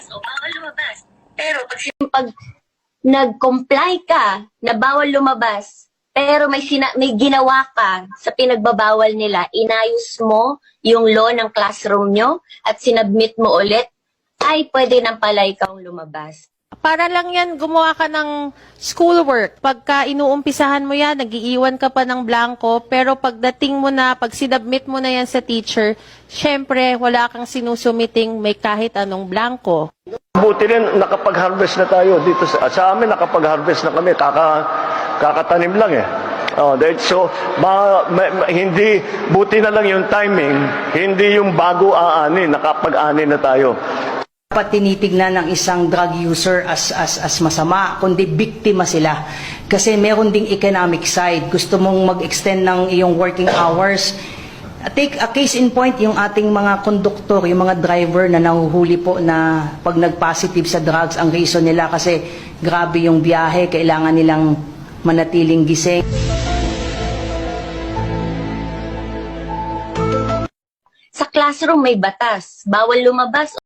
o bawal lumabas. Pero pag nag-comply ka na bawal lumabas, pero may ginawa ka sa pinagbabawal nila, inayos mo yung law ng classroom nyo at sinubmit mo ulit, ay pwede nang pala ikaw lumabas. Para lang yan, gumawa ka ng schoolwork. Pagka inuumpisahan mo yan, nagiiwan ka pa ng blanco, pero pagdating mo na, pag sinubmit mo na yan sa teacher, syempre, wala kang sinusumiting may kahit anong blanco. Buti rin nakapag-harvest na tayo dito sa amin, nakapag-harvest na kami, kakatanim lang eh. So, hindi, buti na lang yung timing, hindi yung bago aani, nakapag-ani na tayo. Dapat tinitignan ng isang drug user as masama, kundi biktima sila. Kasi meron ding economic side. Gusto mong mag-extend ng iyong working hours. Take a case in point, yung ating mga konduktor, yung mga driver na nahuhuli po na pag nag-positive sa drugs, ang reason nila kasi grabe yung biyahe, kailangan nilang manatiling gising. Sa classroom may batas, bawal lumabas